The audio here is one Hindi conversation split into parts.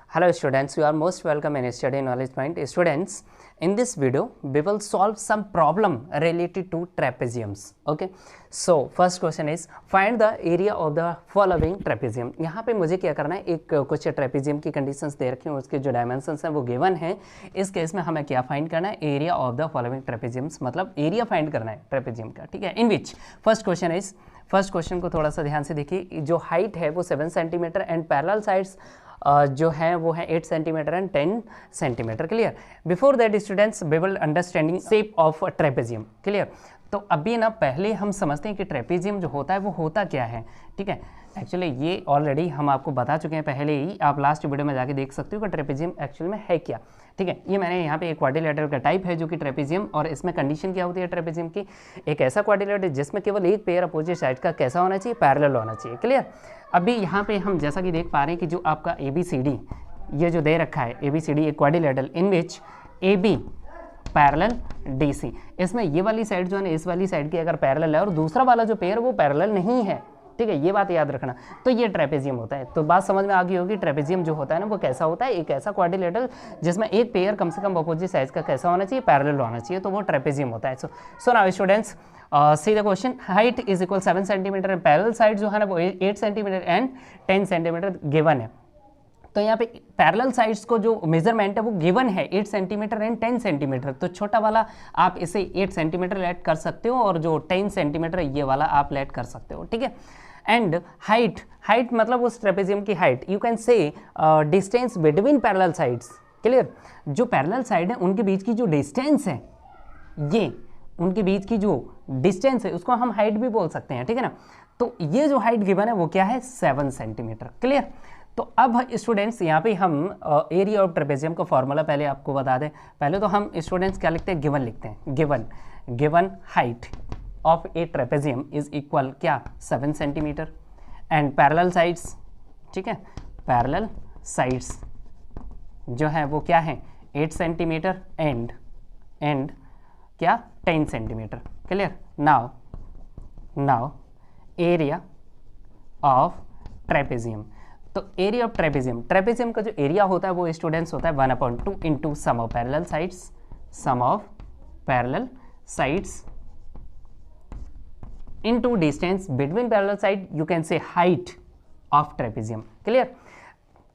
Hello students, you are most welcome in Study Knowledge Point. Students, in this video we will solve some problem related to trapeziums. Okay, so first question is find the area of the following trapezium. यहाँ पे मुझे क्या करना है, एक कुछ ट्रेपेजियम की कंडीशंस दे रखी हैं, उसके जो डायमेंशंस हैं वो गिवन है. इस केस में हमें क्या फाइंड करना है, area of the following trapeziums, मतलब एरिया फाइंड करना है ट्रेपेजियम का. ठीक है, in which first question is, first question को थोड़ा सा ध्यान से देखिए. जो हाइट है वो 7 सेंटीमीटर एंड पैरेलल साइड्स जो है वो है 8 centimetre and 10 centimetre. Clear. Before that students we will understanding shape of trapezium. Clear. तो अभी ना पहले हम समझते हैं कि ट्रेपेजियम जो होता है वो होता क्या है. ठीक है, एक्चुअली ये ऑलरेडी हम आपको बता चुके हैं पहले ही, आप लास्ट वीडियो में जाके देख सकते हो कि ट्रेपेजियम एक्चुअल में है क्या. ठीक है, ये मैंने यहाँ पे एक क्वाड्रिलेटरल का टाइप है जो कि ट्रेपेजियम, और इसमें कंडीशन क्या होती है ट्रेपेजियम की, एक ऐसा क्वाड्रिलेटर जिसमें केवल एक पेयर अपोजिट साइड का कैसा होना चाहिए, पैरेलल होना चाहिए. क्लियर. अभी यहाँ पे हम जैसा कि देख पा रहे हैं कि जो आपका ABCD ये जो दे रखा है, ABCD एक क्वाड्रिलेटरल इन विच AB पैरेलल DC, इसमें ये वाली साइड जो है ना इस वाली साइड की अगर पैरेलल है और दूसरा वाला जो पेयर वो पैरेलल नहीं है. ठीक है, ये बात याद रखना. तो ये ट्रेपेजियम होता है. तो बात समझ में आ गई होगी, ट्रेपेजियम जो होता है ना वो कैसा होता है, एक ऐसा क्वाड्रिलेटरल जिसमें एक पेयर कम से कम अपोजिट साइड का कैसा होना चाहिए, पैरेलल होना चाहिए, तो वो ट्रेपेजियम होता है. So now students see the question. Height is equal 7 centimetre and parallel side जो है ना वो 8 सेंटीमीटर एंड 10 सेंटीमीटर गिवन है. तो यहाँ पे पैरेलल साइड्स को जो मेजरमेंट है वो गिवन है 8 सेंटीमीटर एंड 10 सेंटीमीटर. तो छोटा वाला आप इसे 8 सेंटीमीटर लेट कर सकते हो और जो 10 सेंटीमीटर ये वाला आप लेट कर सकते हो. ठीक है. एंड हाइट मतलब उस ट्रेपेजियम की हाइट, यू कैन से distance between parallel sides. Clear. जो पैरेलल साइड है उनके बीच की जो डिस्टेंस है, ये उनके बीच की जो डिस्टेंस है उसको हम हाइट भी बोल सकते हैं. ठीक है ना. तो ये जो हाइट गिवन है वो क्या है, 7 सेंटीमीटर. क्लियर. तो अब स्टूडेंट्स यहाँ पे हम एरिया ऑफ ट्रेपेजियम का फॉर्मूला पहले आपको बता दें. पहले तो हम स्टूडेंट्स क्या लिखते हैं, गिवन लिखते हैं. Given height of a trapezium is equal क्या, 7 सेंटीमीटर एंड पैरेलल साइड्स. ठीक है, पैरेलल साइड्स जो है वो क्या है, 8 सेंटीमीटर एंड क्या, 10 centimetre. Clear. Now area of trapezium. तो एरिया ऑफ ट्रेपेजियम का जो एरिया होता है वो स्टूडेंट्स होता है 1/2 into sum of parallel sides into distance between parallel side, you can say height of trapezium. Clear.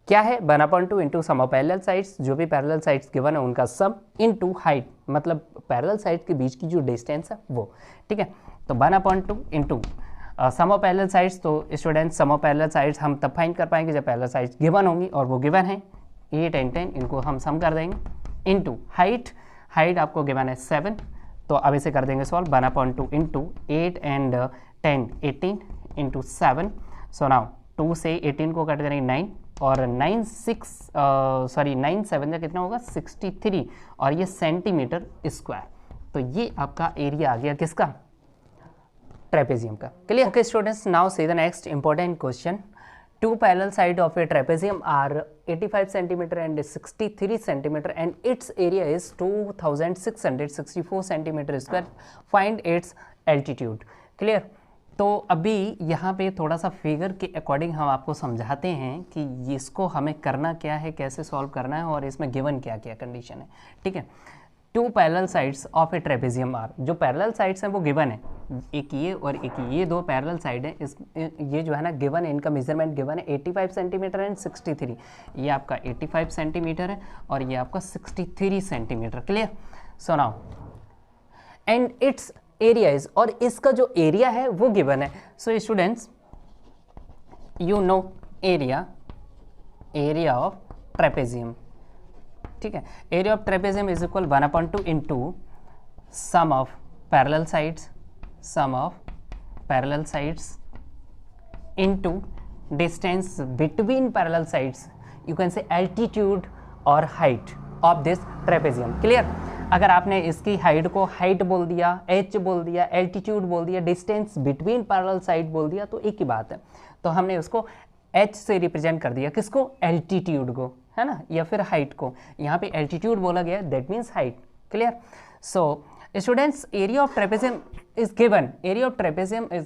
क्या है, 1/2 into sum of parallel sides, जो भी पैरेलल साइड्स गिवन है उनका सम, इंटू हाइट मतलब पैरेलल साइड के बीच की जो डिस्टेंस है वो. ठीक है. तो 1/2 into sum of parallel sides. तो students sum of parallel sides हम तब फाइंड कर पाएंगे जब पैरेलल साइड्स गिवन होंगी, और वो गिवन है 8 एंड 10, इनको हम सम कर देंगे, इंटू हाइट आपको गिवन है 7. तो अब इसे कर देंगे solve. 1/2 into 8 and 10 18 into 7. So now 2 से 18 को कट करेंगे 9, और 9 7 कितना होगा, 63, और ये सेंटीमीटर स्क्वायर. तो ये आपका एरिया आ गया किसका, ट्रेपेजियम का. Clear. Okay students, now see the next important question. Two parallel sides of a trapezium are 85 centimeter and 63 centimeter and its area is 2664 centimeter square. Find its altitude. Clear. तो अभी यहाँ पे थोड़ा सा फिगर के अकॉर्डिंग हम आपको समझाते हैं कि इसको हमें करना क्या है, कैसे सॉल्व करना है, और इसमें गिवन क्या क्या कंडीशन है. ठीक है. 2 parallel sides of a trapezium are, जो पैरेलल साइड्स हैं वो गिवन है, एक ये और एक ये 2 पैरेलल साइड है. इस ये जो है ना गिवन है, इनका मेजरमेंट गिवन है 85 सेंटीमीटर एंड 63. ये आपका 85 सेंटीमीटर है और ये आपका 63 centimetre. Clear. So now and its area is, और इसका जो एरिया है वो गिवन है. So students you know area of trapezium. ठीक है. Area of trapezium is equal 1/2 into sum of parallel sides into distance between parallel sides, you can say altitude और height of this trapezium. Clear. अगर आपने इसकी हाइट को हाइट बोल दिया, h बोल दिया, एल्टीट्यूड बोल दिया, डिस्टेंस बिटवीन पैरेलल साइड बोल दिया, तो एक ही बात है. तो हमने उसको h से रिप्रेजेंट कर दिया, किसको, एल्टीट्यूड को, है ना, या फिर हाइट को. यहाँ पे एल्टीट्यूड बोला गया, that means height. Clear. So students area of trapezium is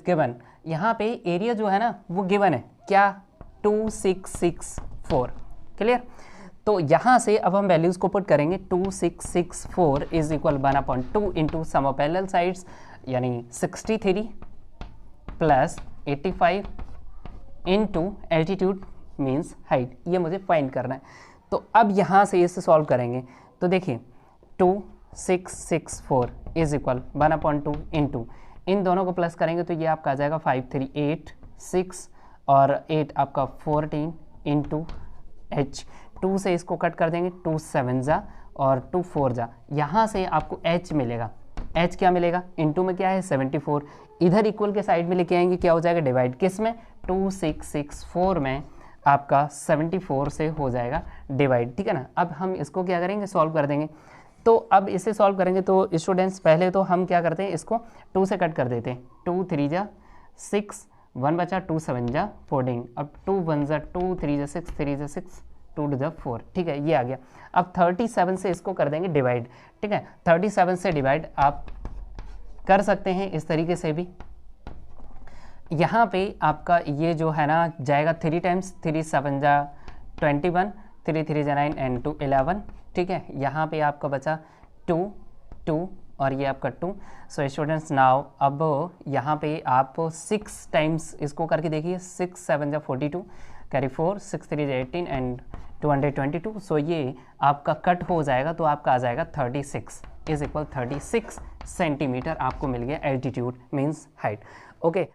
given. यहाँ पे एरिया जो है ना वो गिवन है क्या, 2664. क्लियर. तो यहाँ से अब हम वैल्यूज़ को पुट करेंगे 2664 is equal 1/2 into sum of parallel sides यानी 63 plus 85 into altitude means height, ये मुझे फाइंड करना है। तो अब यहाँ से इसे सॉल्व करेंगे तो देखिए 2664 इज इक्वल 1/2 इंटू इन दोनों को प्लस करेंगे तो ये आपका आ जाएगा 5386 और 8 आपका 14 इंटू h, 2 से इसको कट कर देंगे 2 7 जा और 2 4 जा, यहाँ से आपको h मिलेगा। h क्या मिलेगा, इंटू में क्या है 74, इधर इक्वल के साइड में लेके आएंगे क्या हो जाएगा डिवाइड, किस में 2664 में आपका 74 से हो जाएगा डिवाइड, ठीक है ना। अब हम इसको क्या करेंगे सॉल्व कर देंगे। तो अब इसे सॉल्व करेंगे तो स्टूडेंट्स पहले तो हम क्या करते हैं इसको 2 से कट कर देते हैं, 2 3 जा 6, 1 बचा 2 7 जा 14, अब 2 1 जा 2 3 जा 6 3 जा 6 2 2 जा 4, ठीक है ये आ गया। अब 37 से इसको कर देंगे डिवाइड, ठीक है 37 से डिवाइड आप कर सकते हैं इस तरीके से भी। यहाँ पे आपका ये जो है ना जाएगा 3 टाइम्स, 3 7 जा 21, 3 3 जा 9 एंड 2 11, ठीक है। यहाँ पे आपका बचा 2 2 और ये आपका 2। सो स्टूडेंट्स नाउ अब यहाँ पे आप 6 टाइम्स इसको करके देखिए, 6 7 जा 42 कैरी 4, 6 3 जा 18 एंड 222। सो ये आपका कट हो जाएगा तो आपका आ जाएगा 36 इज इक्वल 36 सेंटीमीटर आपको मिल गया एल्टीट्यूड मीन्स हाइट। ओके